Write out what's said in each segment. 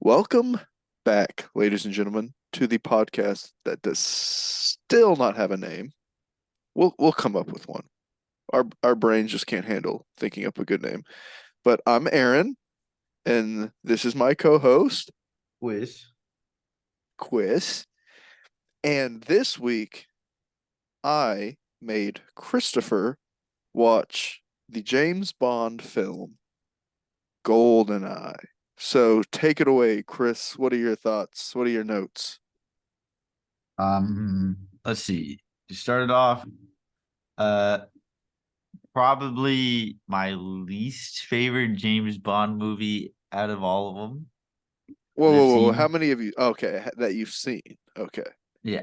Welcome back, ladies and gentlemen, to the podcast that does still not have a name. We'll come up with one. Our brains just can't handle thinking up a good name. But I'm Aaron, and this is my co-host, Quiz. Quiz. And this week I made Christopher watch the James Bond film Goldeneye. So take it away, Chris. What are your thoughts? What are your notes? Let's see. To start it off, uh, probably my least favorite James Bond movie out of all of them Whoa, that I've whoa, whoa. How seen. many of you? Okay, that you've seen. Okay. Yeah,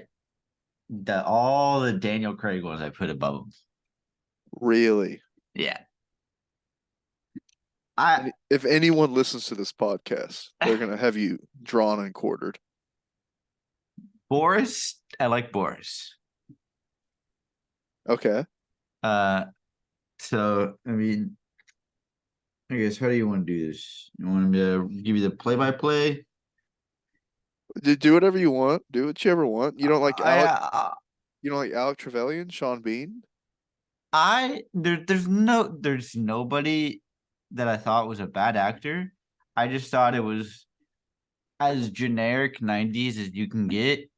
all the Daniel Craig ones I put above them. Really? Yeah, I And if anyone listens to this podcast, they're gonna have you drawn and quartered. Boris. I like Boris. Okay. Uh, so I mean, I guess how do you want to do this? You want me to give you the play-by-play? Do whatever you want. Do what you ever want. I You don't like Alec Trevelyan, Sean Bean? there's nobody that I thought was a bad actor. I just thought it was as generic 90s as you can get.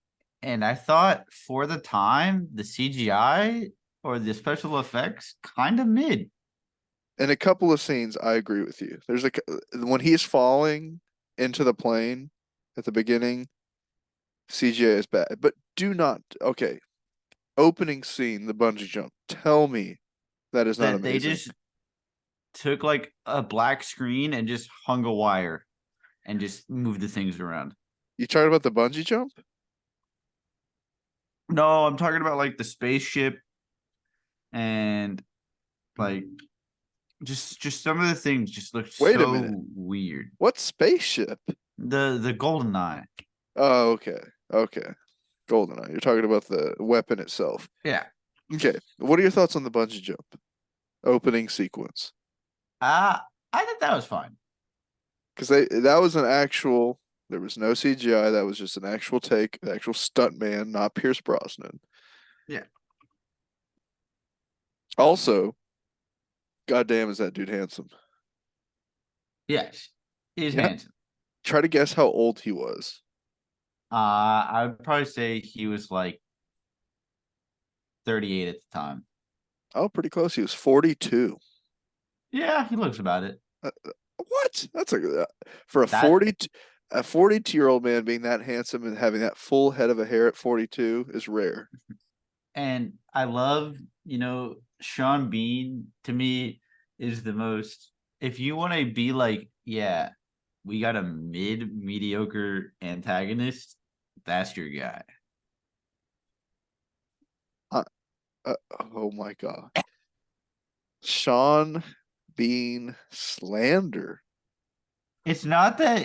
And I thought for the time, the CGI or the special effects kind of mid. In a couple of scenes, I agree with you. When he's falling into the plane at the beginning, CGI is bad. But do not. Okay, opening scene, the bungee jump. Tell me that is not That they amazing. just took like a black screen and just hung a wire and just moved the things around. You talking about the bungee jump? No, I'm talking about like the spaceship and like just some of the things just look Wait a minute. so weird. What spaceship? The Goldeneye. Oh, okay. Okay. Goldeneye. You're talking about the weapon itself. Yeah. Okay. What are your thoughts on the bungee jump opening sequence? I think that was fine. Because that was an actual. There was no CGI. That was just an actual take, an actual stunt man, not Pierce Brosnan. Yeah. Also, goddamn, is that dude handsome? Yes. He's Yeah. handsome. Try to guess how old he was. I would probably say he was like 38 at the time. Oh, pretty close. He was 42. Yeah, he looks about it. Uh, what? That's for That a 42-year-old man being that handsome and having that full head of a hair at 42 is rare. and I love, Sean Bean to me is the most if you want to be like, yeah, we got a mediocre antagonist, that's your guy. Uh, oh my God. Sean Bean slander. It's not that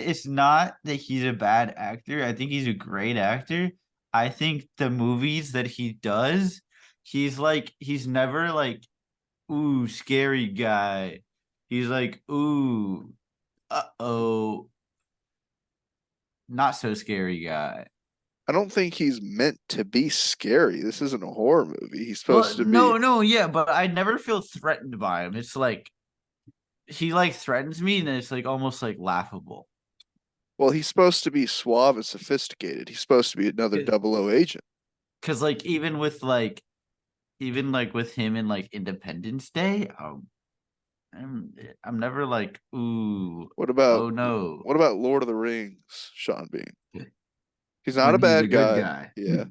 he's a bad actor. I think he's a great actor. I think the movies that he does, he's never like, ooh, scary guy. He's like, ooh, uh-oh, not so scary guy. I don't think he's meant to be scary. This isn't a horror movie. He's supposed Well, to be, no, no, yeah, but I never feel threatened by him. It's like he like threatens me and it's like almost like laughable. well, he's supposed to be suave and sophisticated. He's supposed to be another double O agent. Cause like even like with him in like Independence Day, I'm never like, ooh, What about oh no, what about Lord of the Rings, Sean Bean? He's not a when he's a bad good guy. guy. Yeah.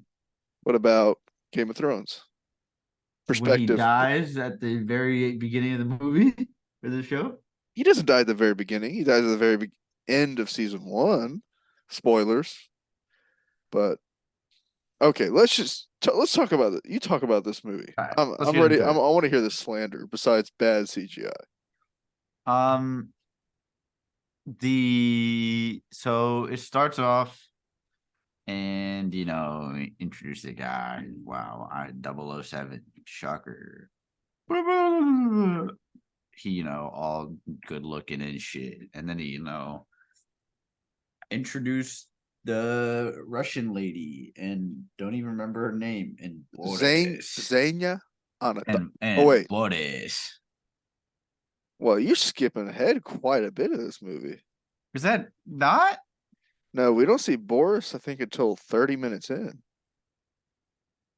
What about Game of Thrones? When he Perspective. dies at the very beginning of the movie or the show. He doesn't die at the very beginning. He dies at the very end of season one. Spoilers. But okay, let's talk about it. You talk about this movie. All right, let's I'm get ready. into I it. want to hear this slander besides bad CGI. Um, the so it starts off and introduce the guy. Wow, I 007 shocker. He all good looking and shit, and then he introduce the Russian lady and don't even remember her name, and Boris Zanya Anata. Oh and wait, Boris. well you're skipping ahead quite a bit of this movie. Is that not? No, we don't see Boris, I think, until 30 minutes in.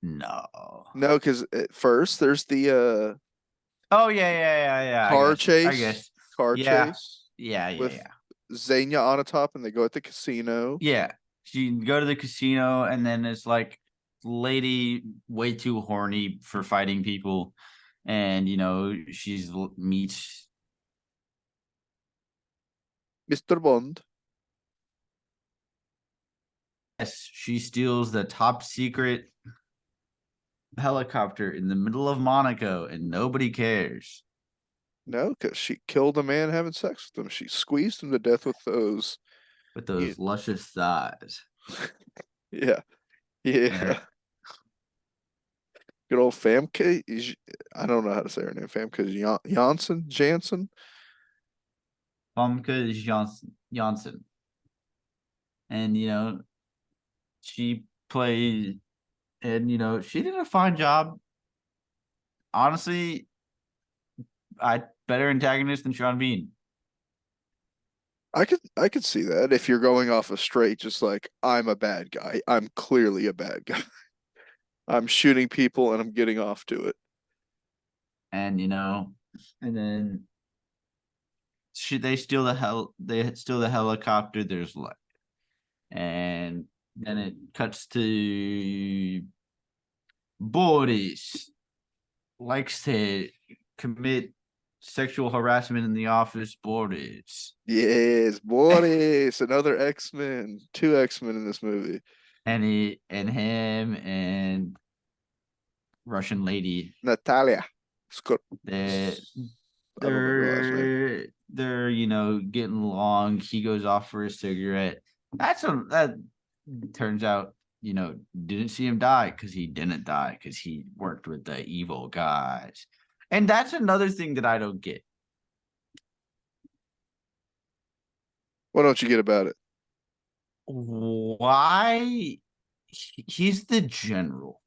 No. No, because at first there's the Oh yeah. car I chase, guess. car Yeah. chase Yeah. with Zanya on a top, and they go at the casino. Yeah. So you go to the casino, and then it's like lady way too horny for fighting people, and she's meets. Mr. Bond. Yes, she steals the top secret helicopter in the middle of Monaco, and nobody cares. No, because she killed a man having sex with him. She squeezed him to death with those. With You, those luscious thighs. yeah, Uh, yeah. Good old Famke. I don't know how to say her name. Famke Janssen. Famke Janssen. And she played, and she did a fine job. Honestly, I better antagonist than Sean Bean. I could see that if you're going off a straight, just like I'm a bad guy. I'm clearly a bad guy. I'm shooting people and I'm getting off to it. And and then they steal the helicopter. There's like, and then it cuts to Boris likes to commit sexual harassment in the office. Boris. Yes, Boris, another X-Men, two X-Men in this movie. And him and Russian lady. Natalia. Scott. They I don't know her last name. they're getting along. He goes off for a cigarette. That turns out didn't see him die because he didn't die because he worked with the evil guys. And that's another thing that I don't get. What don't you get about it? Why he's the general?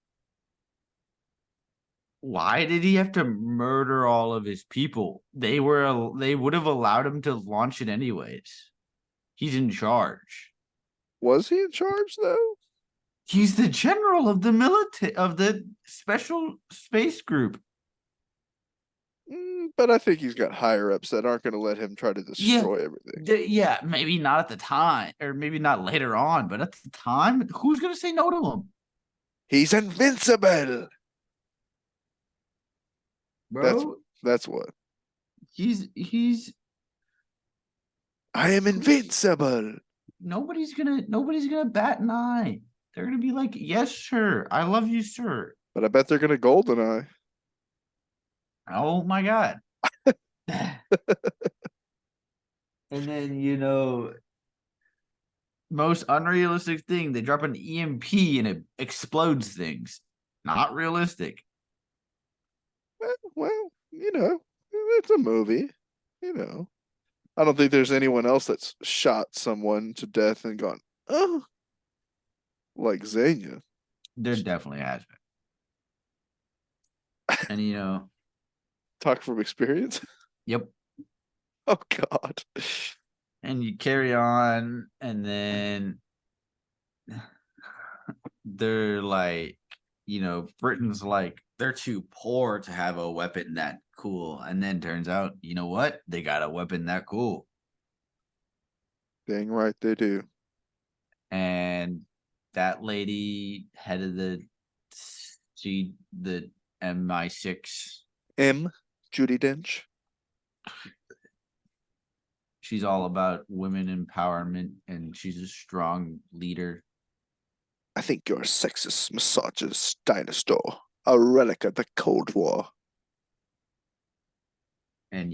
Why did he have to murder all of his people? They would have allowed him to launch it anyways. He's in charge. Was he in charge though? He's the general of the military of the special space group. But I think he's got higher ups that aren't going to let him try to Yeah, destroy everything. yeah, maybe not at the time, or maybe not later on, but at the time, who's gonna say no to him, He's invincible. That's bro? that's what. He's I am invincible. nobody's gonna bat an eye. They're gonna be like, yes, sir, I love you, sir. But I bet they're going to Goldeneye. Oh my god. And then most unrealistic thing, they drop an EMP and it explodes things. Not realistic. Well, it's a movie. I don't think there's anyone else that's shot someone to death and gone, oh, like Xenia. There definitely has been. And Talk from experience. yep. Oh God. And you carry on, and then they're like, Britain's like, they're too poor to have a weapon that cool. And then turns out, you know what? They got a weapon that cool. Dang right they do. And that lady, head of the MI6, M. Judy Dench. she's all about women empowerment, and she's a strong leader. I think you're a sexist, misogynist dinosaur, a relic of the Cold War. And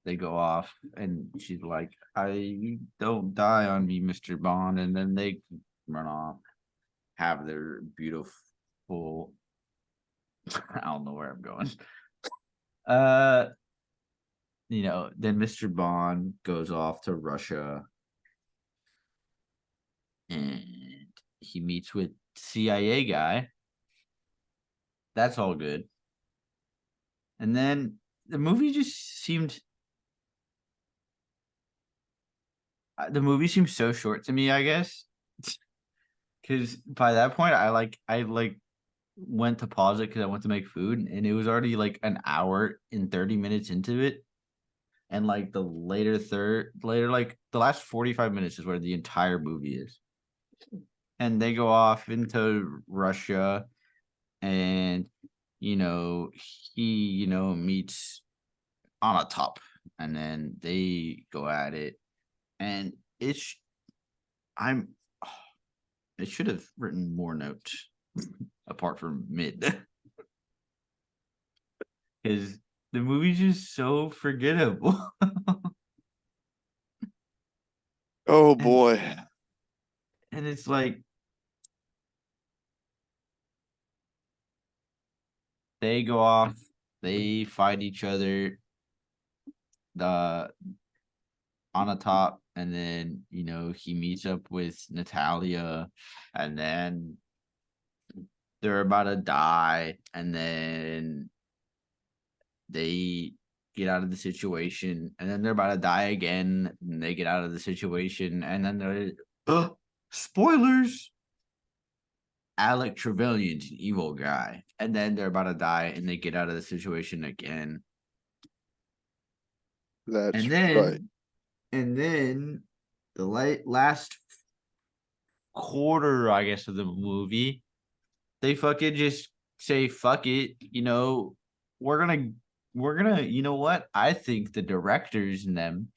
they go off, and she's like, I don't die on me, Mr. Bond. And then they run off, have their beautiful I don't know where I'm going. Then Mr. Bond goes off to Russia, and he meets with CIA guy. That's all good. And then the movie just seemed the movie seemed so short to me, I guess. Because by that point, I went to pause it because I went to make food, and it was already like an hour and 30 minutes into it. And like like the last 45 minutes is where the entire movie is. And they go off into Russia, and he meets on a top, and then they go at it, and it's I'm I should have written more notes apart from mid because the movie's just so forgettable. Oh and boy. and it's like they go off, they fight each other, the on a top, and then he meets up with Natalia, and then they're about to die, and then they get out of the situation, and then they're about to die again, and they get out of the situation, and then they're spoilers. Alec Trevelyan's an evil guy, and then they're about to die, and they get out of the situation again, That's and right. then the last quarter, I guess, of the movie, they fucking just say fuck it, we're gonna you know what? I think the directors and them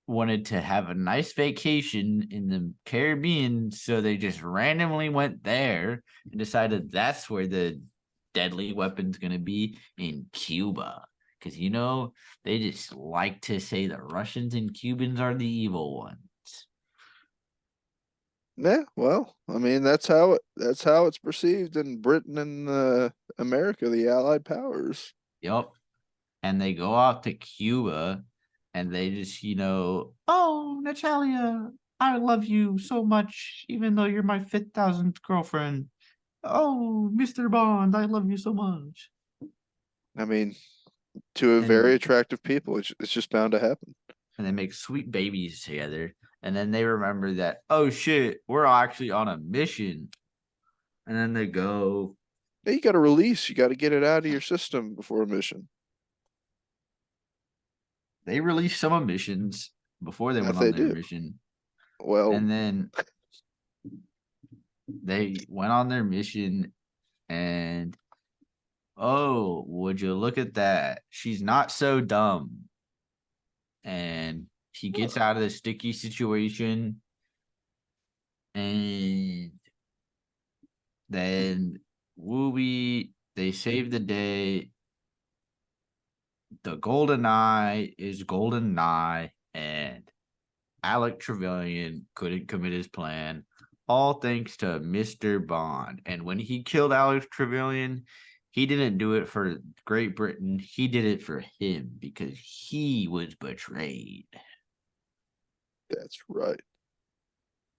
wanted to have a nice vacation in the Caribbean, so they just randomly went there and decided that's where the deadly weapon's gonna be in Cuba. Because they just like to say the Russians and Cubans are the evil ones. Yeah, well, I mean that's how it's perceived in Britain and America, the Allied powers. Yep. And they go off to Cuba, and they just, oh, Natalia, I love you so much, even though you're my 5,000th girlfriend. Oh, Mr. Bond, I love you so much. I mean, to a very And attractive people, it's just bound to happen. they make sweet babies together. And then they remember that, oh shit, we're actually on a mission. And then they go, Yeah, you got to release. You got to get it out of your system before a mission. they released some emissions before they That went on they their do. mission. Well, And then they went on their mission, and oh, would you look at that? She's not so dumb. And he gets out of the sticky situation, and then Wooby, they save the day. The Goldeneye is Goldeneye, and Alec Trevelyan couldn't commit his plan, all thanks to Mr. Bond. And when he killed Alec Trevelyan, he didn't do it for Great Britain. He did it for him because he was betrayed. that's right.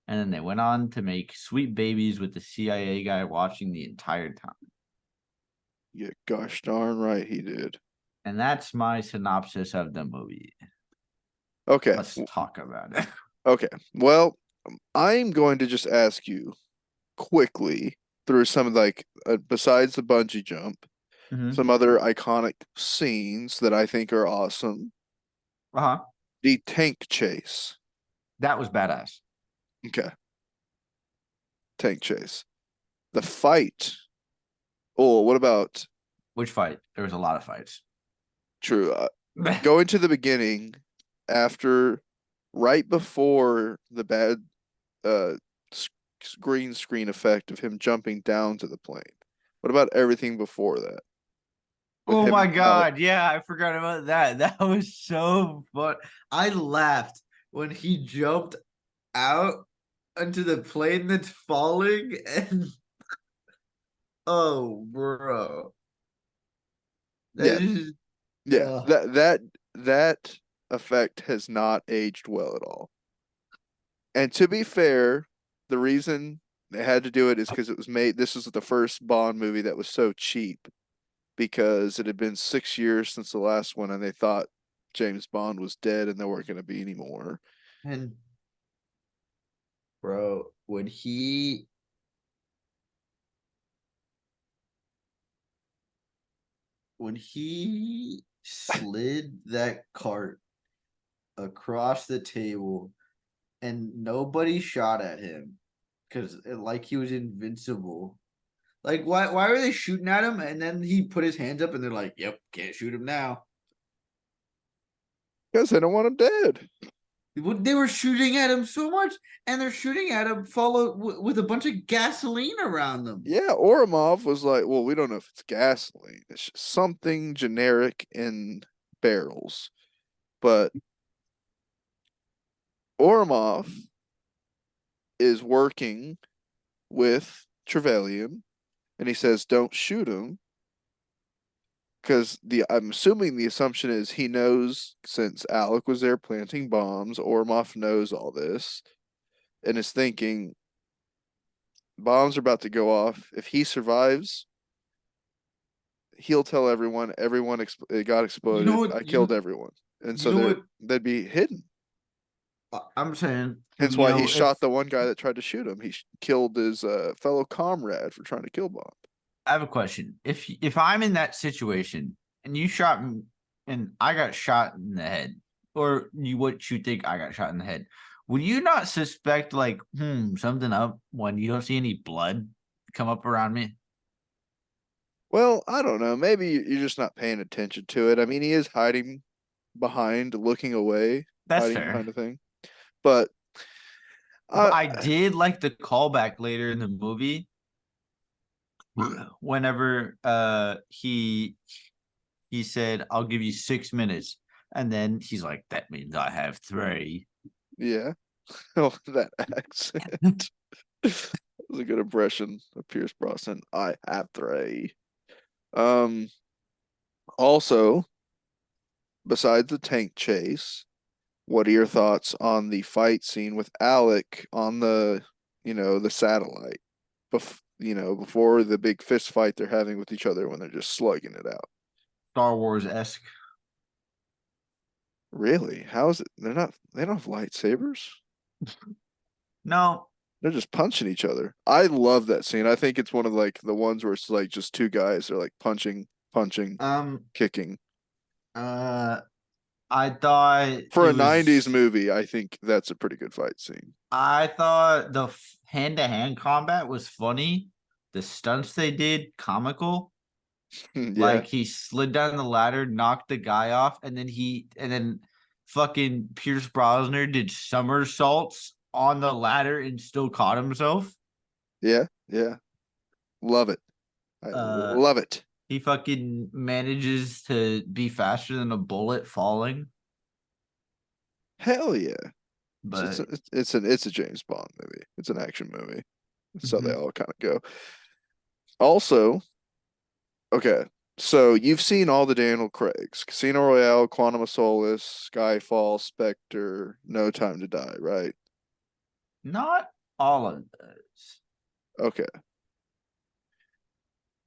And then they went on to make sweet babies with the CIA guy watching the entire time. Yeah, gosh darn right he did. And that's my synopsis of the movie. Okay. Let's talk about it. Okay. Well, I'm going to just ask you quickly through some of besides the bungee jump, Mm-hmm. some other iconic scenes that I think are awesome. Uh-huh. The tank chase. That was badass. Okay. Tank chase. The fight. Oh, what about Which fight? There was a lot of fights. true? Going to the beginning after, right before the bad uh green screen effect of him jumping down to the plane. What about everything before that with Oh him my and Alec? god, yeah, I forgot about that. That was so fun. I laughed when he jumped out onto the plane that's falling, and oh bro. That Yeah, is yeah. yeah. That effect has not aged well at all. And to be fair, the reason they had to do it is because it was made. This is the first Bond movie that was so cheap because it had been 6 years since the last one, and they thought James Bond was dead and there weren't going to be any more. And bro, when he slid that cart across the table and nobody shot at him because like he was invincible. Like why were they shooting at him? And then he put his hands up and they're like, "Yep, can't shoot him now." Because they don't want him dead. They were shooting at him so much, and they're shooting at him followed with a bunch of gasoline around them. Yeah, Orimov was like, well, we don't know if it's gasoline. It's just something generic in barrels. But Orimov is working with Trevelyan, and he says, "Don't shoot him," because the I'm assuming the assumption is he knows since Alec was there planting bombs, Orimov knows all this, and is thinking bombs are about to go off. If he survives, he'll tell everyone. It got You know exploded. what? I killed everyone, and You so know what? they'd be hidden. I'm saying, Hence you why he know, if shot the one guy that tried to shoot him. He killed his fellow comrade for trying to kill Bob. I have a question, if I'm in that situation and you shot me and I got shot in the head, or what you think I got shot in the head, would you not suspect like something up when you don't see any blood come up around me? Well, I don't know. Maybe you're just not paying attention to it. I mean, he is hiding behind, looking away, That's hiding fair. behind a thing. But But I, I did like the callback later in the movie whenever he said, "I'll give you 6 minutes," and then he's like, "That means I have 3." yeah, oh, that accent was a good impression of Pierce Brosnan. I have three. Um, Also, besides the tank chase, what are your thoughts on the fight scene with Alec on the satellite? Before the big fist fight they're having with each other when they're just slugging it out. Star Wars esque. Really? How is it? They don't have lightsabers. No, They're just punching each other. I love that scene. I think it's one of like the ones where it's like just two guys. They're like punching, um, kicking. uh, I thought For it a 90s was. movie, I think that's a pretty good fight scene. I thought the hand to hand combat was funny. The stunts they did comical. Yeah. Like he slid down the ladder, knocked the guy off, and then fucking Pierce Brosnan did somersaults on the ladder and still caught himself. Yeah. Yeah. Love it. I Uh love it. he fucking manages to be faster than a bullet falling. Hell yeah. But It's a James Bond movie. It's an action movie. So they mhm. all kind of go. Also, okay. So you've seen all the Daniel Craigs: Casino Royale, Quantum of Solace, Skyfall, Spectre, No Time to Die, right? Not all of those. Okay.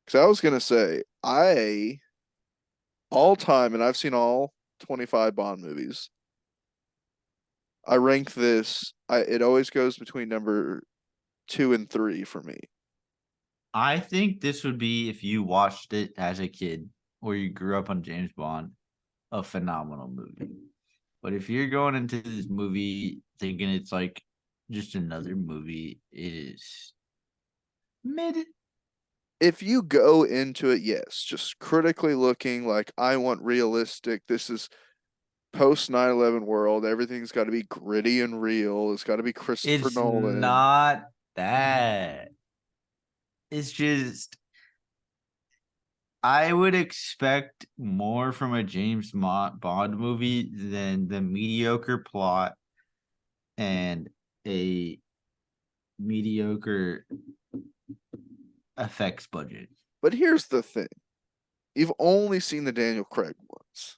Because I was gonna say, I all time, and I've seen all 25 Bond movies. I rank this. It always goes between number two and three for me. I think this would be, if you watched it as a kid or you grew up on James Bond, a phenomenal movie. But if you're going into this movie thinking it's like just another movie, it is mid. If you go into it, yes, just critically looking like I want realistic. This is post 9/11 world. Everything's got to be gritty and real. It's got to be Christopher It's Nolan. not that. It's just I would expect more from a Bond movie than the mediocre plot and a mediocre effects budget. But here's the thing. You've only seen the Daniel Craig ones.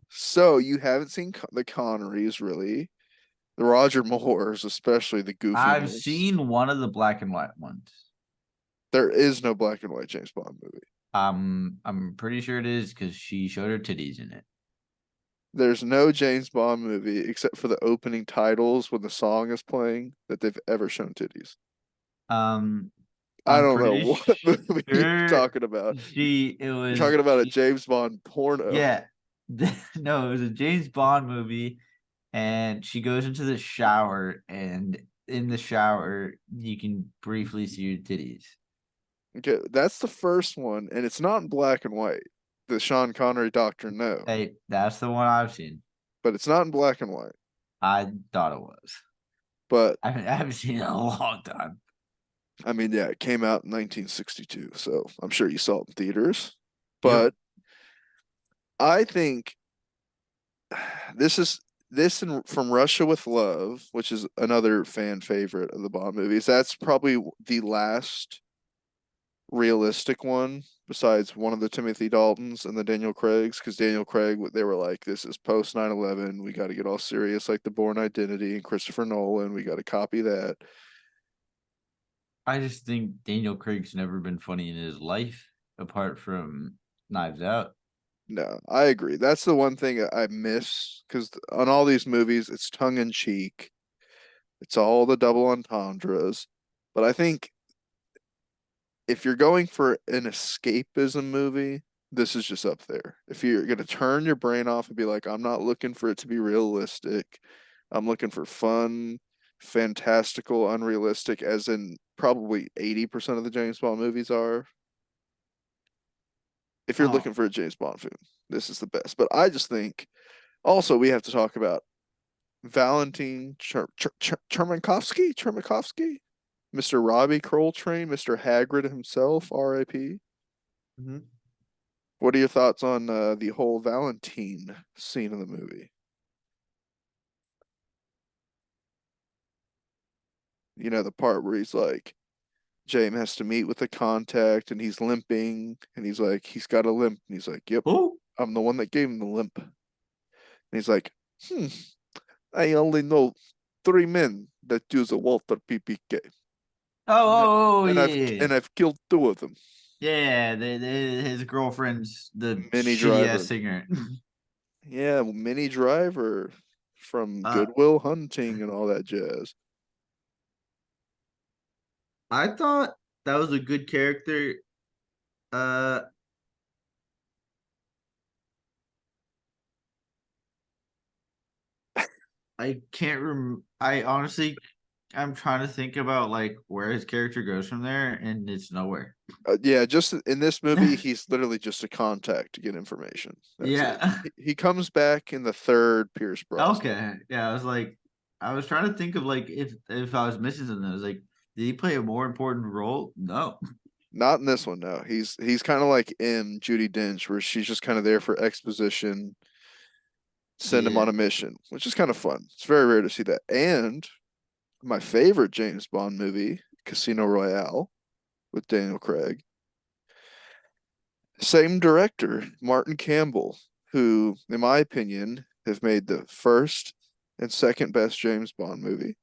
So you haven't seen the Connerys really. The Roger Moores, especially the I've goofiness. seen one of the black and white ones. There is no black and white James Bond movie. I'm pretty sure it is because she showed her titties in it. There's no James Bond movie except for the opening titles when the song is playing that they've ever shown titties. Um, I I'm don't know pretty what movie you're sure talking about. You're talking about a she James Bond porno. yeah. No, it was a James Bond movie, and she goes into the shower, and in the shower you can briefly see her titties. Okay, that's the first one, and it's not in black and white. The Sean Connery Doctor No, Hey, that's the one I've seen. but it's not in black and white. I thought it was. But I haven't seen it in a long time. I mean, yeah, it came out in 1962, so I'm sure you saw it in theaters. Yep. But I think this is this and From Russia with Love, which is another fan favorite of the Bond movies. That's probably the last realistic one besides one of the Timothy Daltons and the Daniel Craigs, because Daniel Craig, they were like, this is post 9/11. We got to get all serious, like the Bourne Identity and Christopher Nolan. We got to copy that. I just think Daniel Craig's never been funny in his life, apart from Knives Out. No, I agree. That's the one thing I miss because on all these movies, it's tongue in cheek. It's all the double entendres. But I think if you're going for an escapism movie, this is just up there. If you're going to turn your brain off and be like, I'm not looking for it to be realistic, I'm looking for fun, fantastical, unrealistic, as in probably 80% of the James Bond movies are. If you're Oh, looking for a James Bond film, this is the best. But I just think also we have to talk about Valentin Chermakovsky, Mr. Robbie Coltrane, Mr. Hagrid himself, R.I.P. mhm. What are your thoughts on the whole Valentine scene in the movie? You know, the part where he's like, James has to meet with a contact and he's limping and he's like, he's got a limp. And he's like, yep, Who? I'm the one that gave him the limp. And he's like, hmm, I only know three men that use a Walter PPK. Oh, And, I, oh, oh, and I've yeah, and I've killed two of them. yeah. His girlfriend's the Mini shitty ass Driver. singer. Yeah, Mini Driver from uh, Goodwill Hunting and all that jazz. I thought that was a good character. Uh, I can't rem. I honestly, I'm trying to think about like where his character goes from there, and it's nowhere. Yeah, just in this movie, he's literally just a contact to get information. That's it. Yeah. He comes back in the third Pierce Brosnan. Okay. Yeah, I was trying to think of like if I was missing something. I was like, did he play a more important role? No. Not in this one, no. He's kind of like in Judi Dench, where she's just kind of there for exposition, send him Yeah. on a mission, which is kind of fun. It's very rare to see that. And my favorite James Bond movie, Casino Royale, with Daniel Craig. Same director, Martin Campbell, who, in my opinion, have made the first and second best James Bond movie.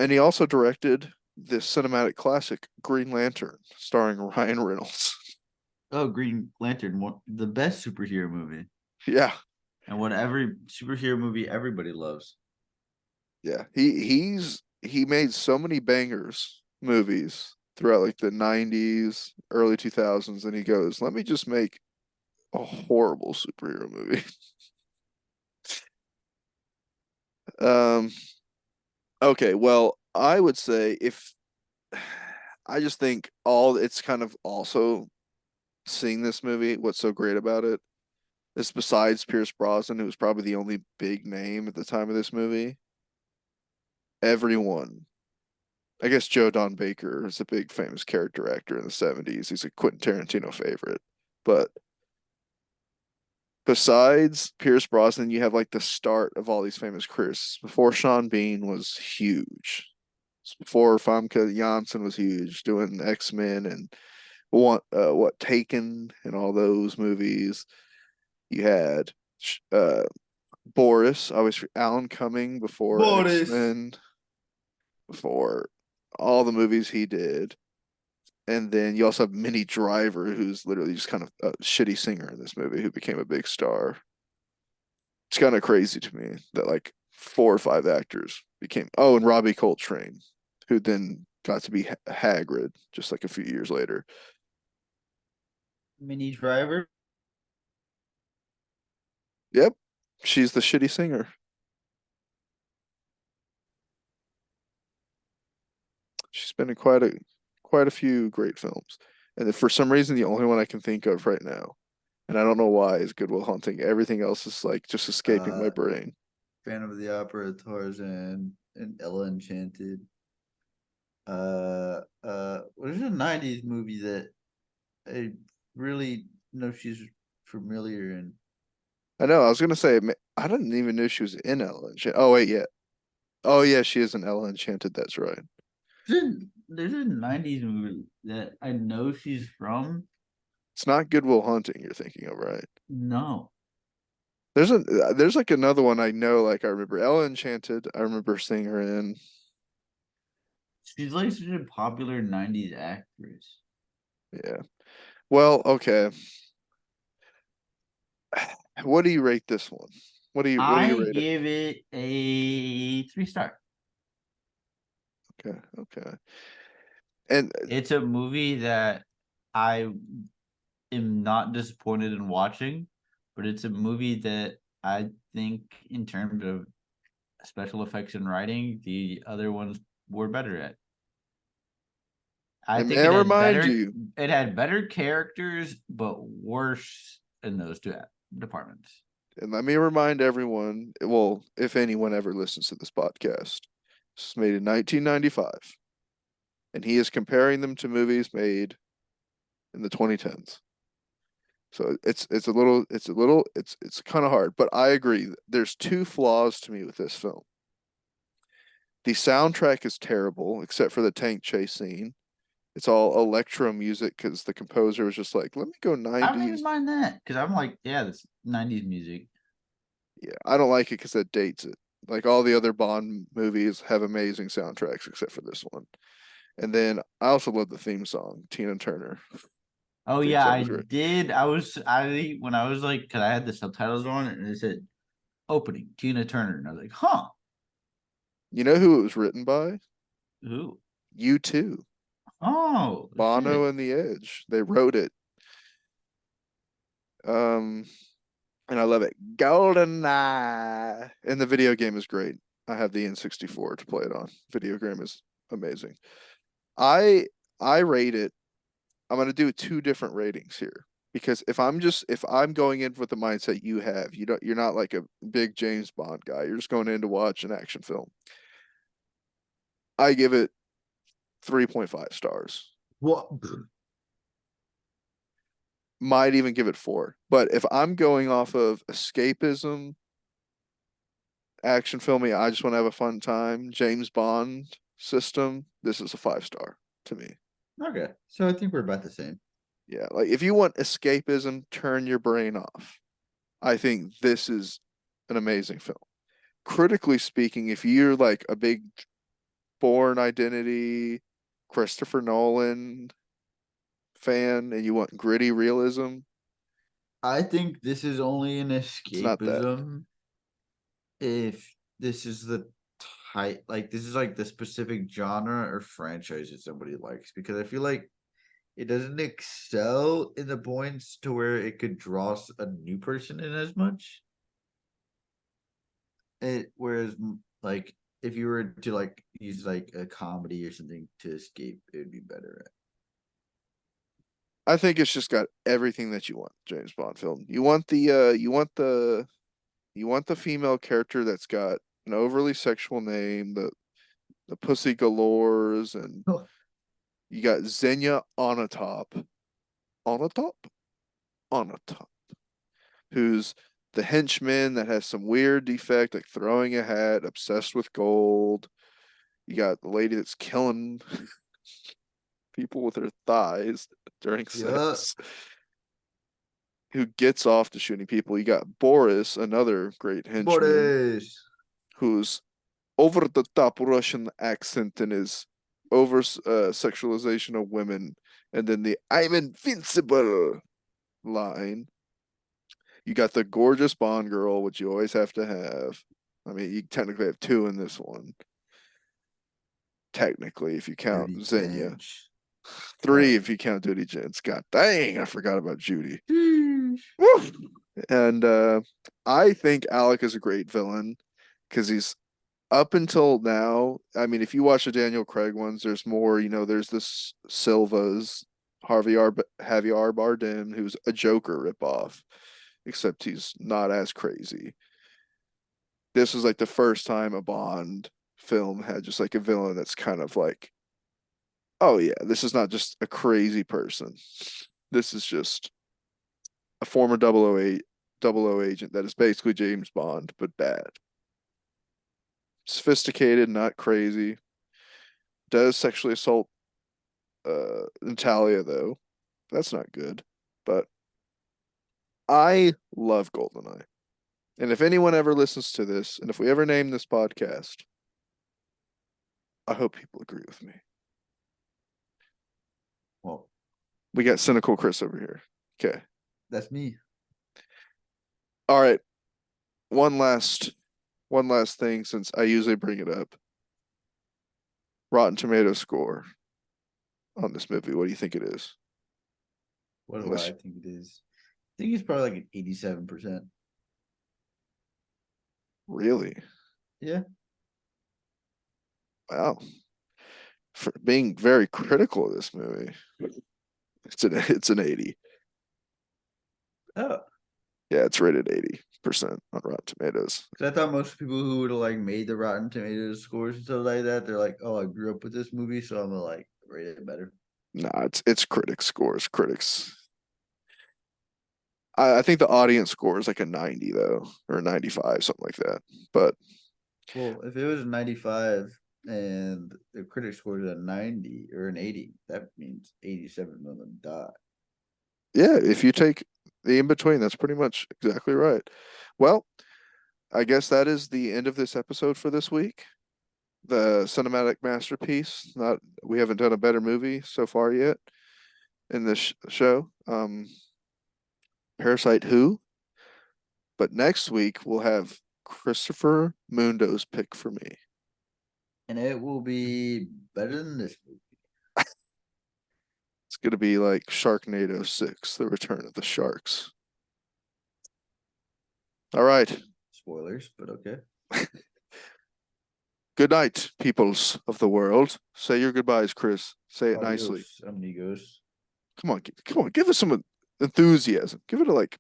And he also directed the cinematic classic Green Lantern, starring Ryan Reynolds. Oh, Green Lantern, the best superhero movie, Yeah, and what every superhero movie everybody loves. yeah. He made so many bangers movies throughout like the 90s, early 2000s, and he goes, "Let me just make a horrible superhero movie." Um, okay, well, I would say if I just think all it's kind of also seeing this movie, what's so great about it is besides Pierce Brosnan, who was probably the only big name at the time of this movie, everyone, I guess Joe Don Baker is a big famous character actor in the 70s. He's a Quentin Tarantino favorite. But besides Pierce Brosnan, you have like the start of all these famous careers. Before Sean Bean was huge. Before Famke Janssen was huge, doing X-Men and what Taken and all those movies. You had uh, Boris Boris, obviously Alan Cumming before Boris. X-Men, before all the movies he did. And then you also have Minnie Driver, who's literally just kind of a shitty singer in this movie who became a big star. It's kind of crazy to me that like 4 or 5 actors became. Oh, and Robbie Coltrane, who then got to be Hagrid just like a few years later. Mini Driver. Yep, she's the shitty singer. She's been in quite a few great films, and then for some reason, the only one I can think of right now, and I don't know why, is Good Will Hunting. Everything else is like just escaping my Uh, brain. Phantom of the Opera, Tarzan, and Ella Enchanted. What is a '90s movie that I really know she's familiar in? I know. I was gonna say I didn't even know she was in Ella Enchanted. Oh wait, yeah. Oh yeah, she is in Ella Enchanted. That's right. There's a '90s movie that I know she's from. It's not Good Will Hunting you're thinking of, right? No, There's like another one I know. Like I remember Ella Enchanted. I remember seeing her in. she's like such a popular '90s actress. Yeah. Well, okay. What do you rate this one? What do you I rate it? give it a 3 star. Okay, okay. And It's a movie that I am not disappointed in watching, but it's a movie that I think, in terms of special effects and writing, the other ones were better at. I and may think I remind you, it had better characters, but worse in those two departments. and let me remind everyone, well, if anyone ever listens to this podcast, this was made in 1995, and he is comparing them to movies made in the 2010s. So it's kind of hard, but I agree. There's two flaws to me with this film. The soundtrack is terrible, except for the tank chase scene. It's all electro music because the composer was just like, let me go I don't even 90s. mind that because I'm like, yeah, this '90s music. Yeah, I don't like it because that dates it. Like all the other Bond movies have amazing soundtracks except for this one. And then I also love the theme song, Tina Turner. Oh Theme yeah, song I is great. did. I when I was like, cause I had the subtitles on and it said opening Tina Turner, and I was like, huh, You know who it was written by? who? U2, Oh Bono shit. and The Edge. They wrote it. Um, and I love it. Goldeneye. And the video game is great. I have the N64 to play it on. Video game is amazing. I I rate it. I'm gonna do two different ratings here because if I'm going in with the mindset you have, you're not like a big James Bond guy. You're just going in to watch an action film. I give it 3.5 stars. What? Might even give it 4. But if I'm going off of escapism, action filming, I just want to have a fun time, James Bond system, this is a 5 star to me. Okay, so I think we're about the same. Yeah, like if you want escapism, turn your brain off. I think this is an amazing film. Critically speaking, if you're like a big Born Identity, Christopher Nolan fan and you want gritty realism, I think this is only an it's not that. escapism if this is the type, like this is like the specific genre or franchise that somebody likes, because I feel like it doesn't excel in the points to where it could draw a new person in as much. Whereas like if you were to like use like a comedy or something to escape, it would be better. I think it's just got everything that you want, James Bond film. You want the female character that's got an overly sexual name, the pussy galores, and Oh, you got Xenia on a top, on a top, on a top, who's the henchman that has some weird defect, like throwing a hat, obsessed with gold. You got the lady that's killing people with her thighs during yeah. sex. who gets off to shooting people. You got Boris, another great henchman, Boris. who's over the top Russian accent and his over sexualization of women, and then the "I'm invincible" line. You got the gorgeous Bond girl, which you always have to have. I mean, you technically have two in this one. Technically, if you count Judy Xenia. Dench. Three if you count Judy Jens. God dang, I forgot about Judy. Sheesh. Woo! And I think Alec is a great villain because he's up until now. I mean, if you watch the Daniel Craig ones, there's more. There's this Silva's Javier Bardem, who's a Joker ripoff, except he's not as crazy. This was like the first time a Bond film had just like a villain that's kind of like, oh yeah, this is not just a crazy person. This is just a former 008 agent that is basically James Bond but bad. Sophisticated, not crazy. Does sexually assault Natalia though. That's not good. But I love Goldeneye. And if anyone ever listens to this, and if we ever name this podcast, I hope people agree with me. Well, We got cynical Chris over here. Okay. that's me. All right. One last thing since I usually bring it up. Rotten Tomato score on this movie. What do you think it is? What do Unless I think it is? I think it's probably like an 87%. really? Yeah. Wow. For being very critical of this movie. It's an 80. Oh. Yeah, it's rated 80% on Rotten Tomatoes. Because I thought most people who would have like made the Rotten Tomatoes scores and stuff like that, they're like, oh, I grew up with this movie, so I'm gonna like rate it better. Nah, it's critics scores. Critics. I think the audience score is like a 90 though, or a 95, something like that. But Well, if it was a 95 and the critic scored a 90 or an 80, that means 87 of them die. yeah, if you take the in between, that's pretty much exactly right. Well, I guess that is the end of this episode for this week. The cinematic masterpiece. Not We haven't done a better movie so far yet in this show. Parasite Who? But next week we'll have Christopher Mundo's pick for me. And it will be better than this movie. It's gonna be like Sharknado 6, The Return of the Sharks. All right. Spoilers, but okay. Good night, peoples of the world. Say your goodbyes, Chris. Say it nicely. Adios, amigos. Come on, give us some enthusiasm. Give it a like.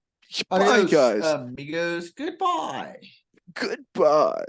Bye, Adios, guys. amigos. Goodbye. Goodbye.